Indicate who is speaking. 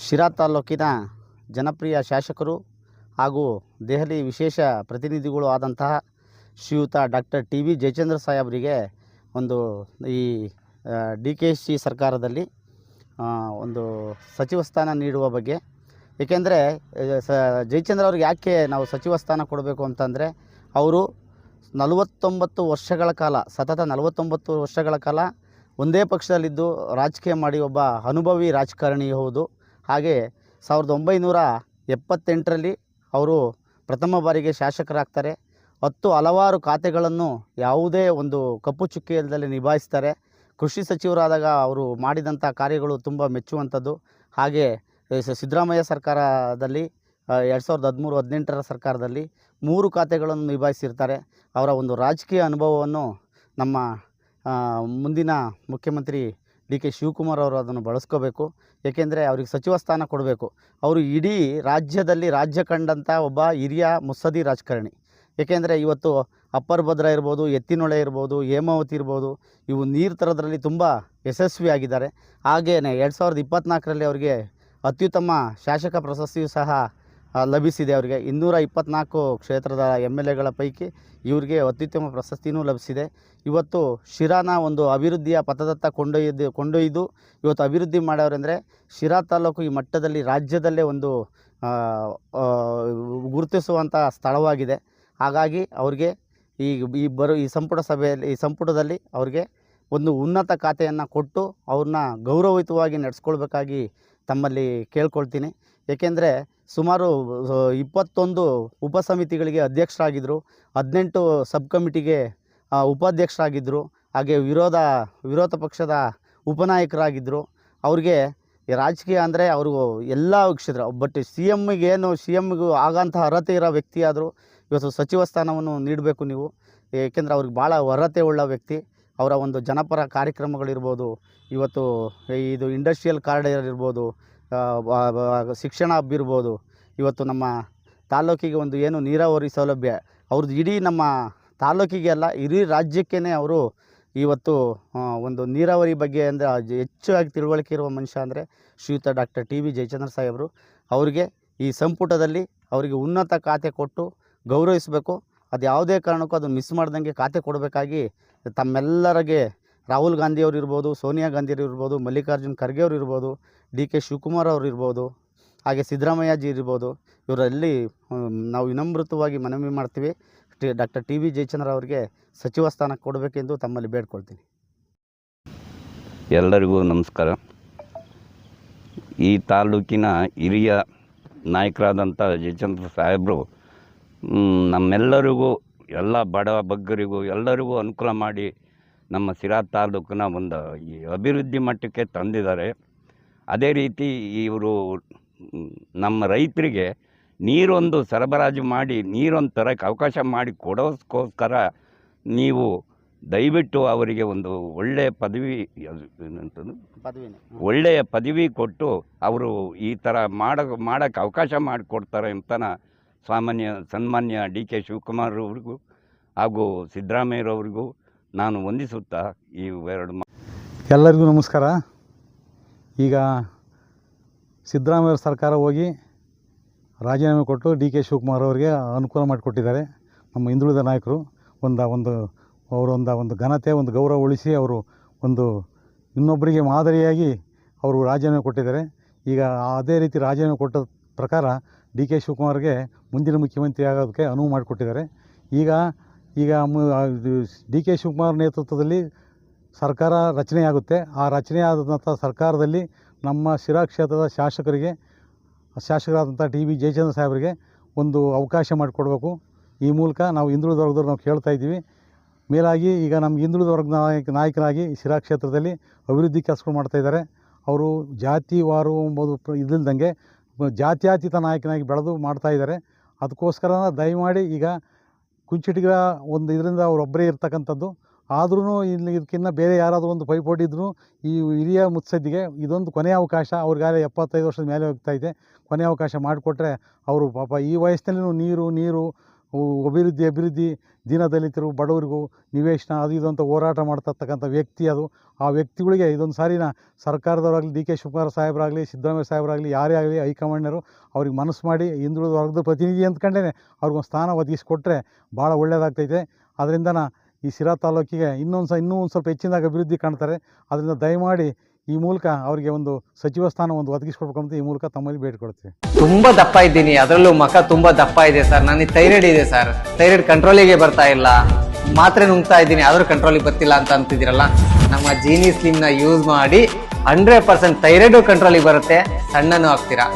Speaker 1: ಶಿರಾ ತಾಲೂಕಿನ ಜನಪ್ರಿಯ ಶಾಸಕರು ಹಾಗೂ ದೆಹಲಿ ವಿಶೇಷ ಪ್ರತಿನಿಧಿಗಳು ಆದಂತಹ ಶ್ರೀಯುತ ಡಾಕ್ಟರ್ ಟಿ ವಿ ಜಯಚಂದ್ರ ಸಾಹೇಬರಿಗೆ ಒಂದು ಈ ಡಿ ಕೆ ಶಿ ಸರ್ಕಾರದಲ್ಲಿ ಒಂದು ಸಚಿವ ಸ್ಥಾನ ನೀಡುವ ಬಗ್ಗೆ. ಏಕೆಂದರೆ ಜಯಚಂದ್ರ ಅವ್ರಿಗೆ ಯಾಕೆ ನಾವು ಸಚಿವ ಸ್ಥಾನ ಕೊಡಬೇಕು ಅಂತಂದರೆ, ಅವರು 49 ವರ್ಷಗಳ ಕಾಲ ಸತತ 49 ವರ್ಷಗಳ ಕಾಲ ಒಂದೇ ಪಕ್ಷದಲ್ಲಿದ್ದು ರಾಜಕೀಯ ಮಾಡಿ ಒಬ್ಬ ಅನುಭವಿ ರಾಜಕಾರಣಿ ಹೌದು. ಹಾಗೆ 1978ರಲ್ಲಿ ಅವರು ಪ್ರಥಮ ಬಾರಿಗೆ ಶಾಸಕರಾಗ್ತಾರೆ. ಹಲವಾರು ಖಾತೆಗಳನ್ನು ಯಾವುದೇ ಒಂದು ಕಪ್ಪು ಚುಕ್ಕೆ ಇಲ್ಲದೆ ನಿಭಾಯಿಸ್ತಾರೆ. ಕೃಷಿ ಸಚಿವರಾದಾಗ ಅವರು ಮಾಡಿದಂಥ ಕಾರ್ಯಗಳು ತುಂಬ ಮೆಚ್ಚುವಂಥದ್ದು. ಹಾಗೆ ಸಿದ್ದರಾಮಯ್ಯ ಸರ್ಕಾರದಲ್ಲಿ 2013-18ರ ಸರ್ಕಾರದಲ್ಲಿ 3 ಖಾತೆಗಳನ್ನು ನಿಭಾಯಿಸಿರ್ತಾರೆ. ಅವರ ಒಂದು ರಾಜಕೀಯ ಅನುಭವವನ್ನು ನಮ್ಮ ಮುಂದಿನ ಮುಖ್ಯಮಂತ್ರಿ ಡಿ ಕೆ ಶಿವಕುಮಾರ್ ಅವರು ಅದನ್ನು ಬಳಸ್ಕೋಬೇಕು. ಏಕೆಂದರೆ ಅವ್ರಿಗೆ ಸಚಿವ ಸ್ಥಾನ ಕೊಡಬೇಕು. ಅವರು ಇಡೀ ರಾಜ್ಯದಲ್ಲಿ ರಾಜ್ಯ ಕಂಡಂಥ ಒಬ್ಬ ಹಿರಿಯ ಮುತ್ಸದ್ದಿ ರಾಜಕಾರಣಿ. ಏಕೆಂದರೆ ಇವತ್ತು ಅಪ್ಪರ್ ಭದ್ರಾ ಇರ್ಬೋದು, ಎತ್ತಿನೊಳೆ ಇರ್ಬೋದು, ಹೇಮಾವತಿ ಇರ್ಬೋದು, ಇವು ನೀರು ತರೋದ್ರಲ್ಲಿ ತುಂಬ ಯಶಸ್ವಿಯಾಗಿದ್ದಾರೆ. ಹಾಗೆಯೇ 2024ರಲ್ಲಿ ಅವರಿಗೆ ಅತ್ಯುತ್ತಮ ಶಾಸಕ ಪ್ರಶಸ್ತಿಯು ಸಹ ಲಭಿಸಿದೆ. ಅವರಿಗೆ 224 ಕ್ಷೇತ್ರದ MLAಗಳ ಪೈಕಿ ಇವರಿಗೆ ಅತ್ಯುತ್ತಮ ಪ್ರಶಸ್ತಿಯೂ ಲಭಿಸಿದೆ. ಇವತ್ತು ಶಿರಾನ ಒಂದು ಅಭಿವೃದ್ಧಿಯ ಪಥದತ್ತ ಕೊಂಡೊಯ್ದು ಇವತ್ತು ಅಭಿವೃದ್ಧಿ ಮಾಡೋರೆಂದರೆ ಶಿರಾ ತಾಲೂಕು ಈ ಮಟ್ಟದಲ್ಲಿ ರಾಜ್ಯದಲ್ಲೇ ಒಂದು ಗುರುತಿಸುವಂಥ ಸ್ಥಳವಾಗಿದೆ. ಹಾಗಾಗಿ ಅವ್ರಿಗೆ ಈ ಸಂಪುಟದಲ್ಲಿ ಅವ್ರಿಗೆ ಒಂದು ಉನ್ನತ ಖಾತೆಯನ್ನು ಕೊಟ್ಟು ಅವ್ರನ್ನ ಗೌರವಯುತವಾಗಿ ನಡೆಸ್ಕೊಳ್ಬೇಕಾಗಿ ತಮ್ಮಲ್ಲಿ ಕೇಳ್ಕೊಳ್ತೀನಿ. ಏಕೆಂದರೆ ಸುಮಾರು 21 ಉಪಸಮಿತಿಗಳಿಗೆ ಅಧ್ಯಕ್ಷರಾಗಿದ್ದರು, 18 ಸಬ್ ಕಮಿಟಿಗೆ ಉಪಾಧ್ಯಕ್ಷರಾಗಿದ್ದರು, ಹಾಗೆ ವಿರೋಧ ಪಕ್ಷದ ಉಪನಾಯಕರಾಗಿದ್ದರು. ಅವ್ರಿಗೆ ರಾಜಕೀಯ ಅಂದರೆ ಅವರು ಎಲ್ಲ ಕ್ಷೇತ್ರ ಬಟ್ ಸಿ ಎಮ್ಮಿಗೂ ಆಗೋಂಥ ಅರ್ಹತೆ ಇರೋ ವ್ಯಕ್ತಿ ಆದರೂ ಇವತ್ತು ಸಚಿವ ಸ್ಥಾನವನ್ನು ನೀಡಬೇಕು ನೀವು. ಏಕೆಂದರೆ ಅವ್ರಿಗೆ ಭಾಳ ಅರ್ಹತೆ ಉಳ್ಳ ವ್ಯಕ್ತಿ. ಅವರ ಒಂದು ಜನಪರ ಕಾರ್ಯಕ್ರಮಗಳಿರ್ಬೋದು, ಇವತ್ತು ಇದು ಇಂಡಸ್ಟ್ರಿಯಲ್ ಕಾರಿಡಾರ್ ಇರ್ಬೋದು, ಶಿಕ್ಷಣ ಹಬ್ ಇರ್ಬೋದು, ಇವತ್ತು ನಮ್ಮ ತಾಲೂಕಿಗೆ ಒಂದು ಏನು ನೀರಾವರಿ ಸೌಲಭ್ಯ ಅವ್ರದ್ದು ಇಡೀ ನಮ್ಮ ತಾಲೂಕಿಗೆ ಅಲ್ಲ ಇಡೀ ರಾಜ್ಯಕ್ಕೇ ಅವರು ಇವತ್ತು ಒಂದು ನೀರಾವರಿ ಬಗ್ಗೆ ಅಂದರೆ ಹೆಚ್ಚಾಗಿ ತಿಳುವಳಿಕೆ ಇರುವ ಮನುಷ್ಯ ಅಂದರೆ ಶ್ರೀಯುತ ಡಾಕ್ಟರ್ ಟಿ ವಿ ಜಯಚಂದ್ರ ಸಾಹೇಬರು. ಅವರಿಗೆ ಈ ಸಂಪುಟದಲ್ಲಿ ಅವರಿಗೆ ಉನ್ನತ ಖಾತೆ ಕೊಟ್ಟು ಗೌರವಿಸಬೇಕು. ಅದು ಯಾವುದೇ ಕಾರಣಕ್ಕೂ ಅದನ್ನು ಮಿಸ್ ಮಾಡ್ದಂಗೆ ಖಾತೆ ಕೊಡಬೇಕಾಗಿ ತಮ್ಮೆಲ್ಲರಿಗೆ ರಾಹುಲ್ ಗಾಂಧಿಯವರು ಇರ್ಬೋದು, ಸೋನಿಯಾ ಗಾಂಧಿಯವರು ಇರ್ಬೋದು, ಮಲ್ಲಿಕಾರ್ಜುನ್ ಖರ್ಗೆ ಅವರು ಇರ್ಬೋದು, ಡಿ ಕೆ ಶಿವಕುಮಾರ್ ಅವರು ಇರ್ಬೋದು, ಹಾಗೆ ಸಿದ್ದರಾಮಯ್ಯಜಿ ಇರ್ಬೋದು, ಇವರಲ್ಲಿ ನಾವು ವಿನಮ್ರತವಾಗಿ ಮನವಿ ಮಾಡ್ತೀವಿ. ಡಾಕ್ಟರ್ ಟಿ ವಿ ಜಯಚಂದ್ರ ಅವರಿಗೆ ಸಚಿವ ಸ್ಥಾನ ಕೊಡಬೇಕೆಂದು ತಮ್ಮಲ್ಲಿ ಬೇಡ್ಕೊಳ್ತೀನಿ.
Speaker 2: ಎಲ್ಲರಿಗೂ ನಮಸ್ಕಾರ. ಈ ತಾಲೂಕಿನ ಹಿರಿಯ ನಾಯಕರಾದಂಥ ಜಯಚಂದ್ರ ಸಾಹೇಬರು ನಮ್ಮೆಲ್ಲರಿಗೂ, ಎಲ್ಲ ಬಡ ಬಗ್ಗರಿಗೂ ಎಲ್ಲರಿಗೂ ಅನುಕೂಲ ಮಾಡಿ ನಮ್ಮ ಶಿರಾ ತಾಲೂಕಿನ ಒಂದು ಈ ಅಭಿವೃದ್ಧಿ ಮಟ್ಟಕ್ಕೆ ತಂದಿದ್ದಾರೆ. ಅದೇ ರೀತಿ ಇವರು ನಮ್ಮ ರೈತರಿಗೆ ನೀರೊಂದು ಸರಬರಾಜು ಮಾಡಿ ನೀರೊಂದು ತರಕ್ಕೆ ಅವಕಾಶ ಮಾಡಿ ಕೊಡೋಸ್ಕೋಸ್ಕರ ನೀವು ದಯವಿಟ್ಟು ಅವರಿಗೆ ಒಂದು ಒಳ್ಳೆಯ ಒಳ್ಳೆಯ ಪದವಿ ಕೊಟ್ಟು ಅವರು ಈ ಥರ ಮಾಡೋಕ್ಕೆ ಅವಕಾಶ ಮಾಡಿಕೊಡ್ತಾರೆ ಅಂತನ ಸನ್ಮಾನ್ಯ ಡಿ ಕೆ ಶಿವಕುಮಾರ್ ಅವ್ರಿಗೂ ಹಾಗೂ ಸಿದ್ದರಾಮಯ್ಯರವ್ರಿಗೂ ನಾನು ವಂದಿಸುತ್ತಾ ಈ ಎರಡು
Speaker 3: ಎಲ್ಲರಿಗೂ ನಮಸ್ಕಾರ. ಈಗ ಸಿದ್ದರಾಮಯ್ಯ ಸರ್ಕಾರ ಹೋಗಿ ರಾಜೀನಾಮೆ ಕೊಟ್ಟು ಡಿ ಕೆ ಶಿವಕುಮಾರ್ ಅವರಿಗೆ ಅನುಕೂಲ ಮಾಡಿಕೊಟ್ಟಿದ್ದಾರೆ. ನಮ್ಮ ಹಿಂದುಳಿದ ನಾಯಕರು ಒಂದು ಘನತೆ, ಒಂದು ಗೌರವ ಉಳಿಸಿ ಅವರು ಒಂದು ಇನ್ನೊಬ್ಬರಿಗೆ ಮಾದರಿಯಾಗಿ ಅವರು ರಾಜೀನಾಮೆ ಕೊಟ್ಟಿದ್ದಾರೆ. ಈಗ ಅದೇ ರೀತಿ ರಾಜೀನಾಮೆ ಕೊಟ್ಟ ಪ್ರಕಾರ ಡಿ ಕೆ ಶಿವಕುಮಾರ್ಗೆ ಮುಂದಿನ ಮುಖ್ಯಮಂತ್ರಿ ಆಗೋದಕ್ಕೆ ಅನುವು ಮಾಡಿಕೊಟ್ಟಿದ್ದಾರೆ. ಈಗ ಡಿ ಕೆ ಶಿವಕುಮಾರ್ ನೇತೃತ್ವದಲ್ಲಿ ಸರ್ಕಾರ ರಚನೆಯಾಗುತ್ತೆ. ಆ ರಚನೆಯಾದಂಥ ಸರ್ಕಾರದಲ್ಲಿ ನಮ್ಮ ಶಿರಾ ಕ್ಷೇತ್ರದ ಶಾಸಕರಾದಂಥ ಟಿ ವಿ ಜಯಚಂದ್ರ ಸಾಹೇಬರಿಗೆ ಒಂದು ಅವಕಾಶ ಮಾಡಿಕೊಡ್ಬೇಕು. ಈ ಮೂಲಕ ನಾವು ಹಿಂದುಳಿದ ವರ್ಗದವ್ರು ನಾವು ಕೇಳ್ತಾ ಇದ್ದೀವಿ. ಮೇಲಾಗಿ ಈಗ ನಮ್ಗೆ ಹಿಂದುಳಿದ ವರ್ಗದ ನಾಯಕರಾಗಿ ಶಿರಾ ಕ್ಷೇತ್ರದಲ್ಲಿ ಅಭಿವೃದ್ಧಿ ಕೆಲಸಗಳು ಮಾಡ್ತಾಯಿದ್ದಾರೆ. ಅವರು ಜಾತಿವಾರು ಎಂಬುದು ಇದಿಲ್ದಂಗೆ ಜಾತ್ಯತೀತ ನಾಯಕನಾಗಿ ಬೆಳೆದು ಮಾಡ್ತಾಯಿದ್ದಾರೆ. ಅದಕ್ಕೋಸ್ಕರ ದಯಮಾಡಿ ಈಗ ಕುಂಚಿಟಿಗ ಒಂದು ಇದರಿಂದ ಅವರೊಬ್ಬರೇ ಇರ್ತಕ್ಕಂಥದ್ದು. ಆದ್ರೂ ಇದಕ್ಕಿಂತ ಬೇರೆ ಯಾರಾದರೂ ಒಂದು ಪೈಪೋಟಿ ಇದ್ದರೂ ಈ ಹಿರಿಯ ಮುತ್ಸದ್ದಿಗೆ ಇದೊಂದು ಕೊನೆಯ ಅವಕಾಶ. ಅವ್ರಿಗಾಗಲೇ 75 ವರ್ಷದ ಮೇಲೆ ಹೋಗ್ತಾಯಿದೆ. ಕೊನೆಯ ಅವಕಾಶ ಮಾಡಿಕೊಟ್ರೆ ಅವರು ಪಾಪ ಈ ವಯಸ್ಸಿನಲ್ಲೂ ನೀರು ಅಭಿವೃದ್ಧಿ ದೀನದಲಿತರು ಬಡವರಿಗೂ ನಿವೇಶನ ಅದು ಇದು ಅಂತ ಹೋರಾಟ ಮಾಡ್ತಕ್ಕಂಥ ವ್ಯಕ್ತಿ ಅದು. ಆ ವ್ಯಕ್ತಿಗಳಿಗೆ ಇದೊಂದು ಸಾರಿನ ಸರ್ಕಾರದವರಾಗಲಿ, ಡಿ ಕೆ ಶಿವಕುಮಾರ್ ಸಾಹೇಬರಾಗಲಿ, ಸಿದ್ದರಾಮಯ್ಯ ಸಾಹೇಬರಾಗಲಿ, ಯಾರೇ ಆಗಲಿ ಹೈಕಮಾಂಡರು ಅವ್ರಿಗೆ ಮನಸ್ಸು ಮಾಡಿ ಹಿಂದುಳಿದ ವರ್ಗದ ಪ್ರತಿನಿಧಿ ಅಂದ್ಕೊಂಡೇ ಅವ್ರಿಗೊಂದು ಸ್ಥಾನ ಒದಗಿಸ್ಕೊಟ್ರೆ ಭಾಳ ಒಳ್ಳೆಯದಾಗ್ತೈತೆ. ಅದರಿಂದ ಈ ಸಿರಾ ತಾಲೂಕಿಗೆ ಇನ್ನೂ ಒಂದು ಸ್ವಲ್ಪ ಹೆಚ್ಚಿನದಾಗಿ ಅಭಿವೃದ್ಧಿ ಕಾಣ್ತಾರೆ. ಅದರಿಂದ ದಯಮಾಡಿ ಈ ಮೂಲಕ ಅವರಿಗೆ ಒಂದು ಸಚಿವ ಸ್ಥಾನ ಒಂದು ಒದಗಿಸ್ಕೊಡ್ಬೇಕಂತ ಈ ಮೂಲಕ ತಮ್ಮಲ್ಲಿ ಬೇಡಿಕೊಡ್ತೀವಿ.
Speaker 4: ತುಂಬಾ ದಪ್ಪ ಇದ್ದೀನಿ, ಅದರಲ್ಲೂ ಮುಖ ತುಂಬಾ ದಪ್ಪ ಇದೆ ಸರ್. ನನಗೆ ಥೈರಾಯ್ಡ್ ಇದೆ ಸರ್. ಥೈರಾಯ್ಡ್ ಕಂಟ್ರೋಲಿಗೆ ಬರ್ತಾ ಇಲ್ಲ. ಮಾತ್ರೆ ನುಂಗ್ತಾ ಇದ್ದೀನಿ, ಆದ್ರೂ ಕಂಟ್ರೋಲಿಗೆ ಬರ್ತಿಲ್ಲ ಅಂತ ಅಂತಿದ್ದೀರಲ್ಲ, ನಮ್ಮ ಜೀನಿ ಸ್ಲಿಮ್ ನ ಯೂಸ್ ಮಾಡಿ 100% ಥೈರಾಯ್ಡ್ ಕಂಟ್ರೋಲಿಗೆ ಬರುತ್ತೆ, ಸಣ್ಣನೂ ಆಗ್ತೀರಾ.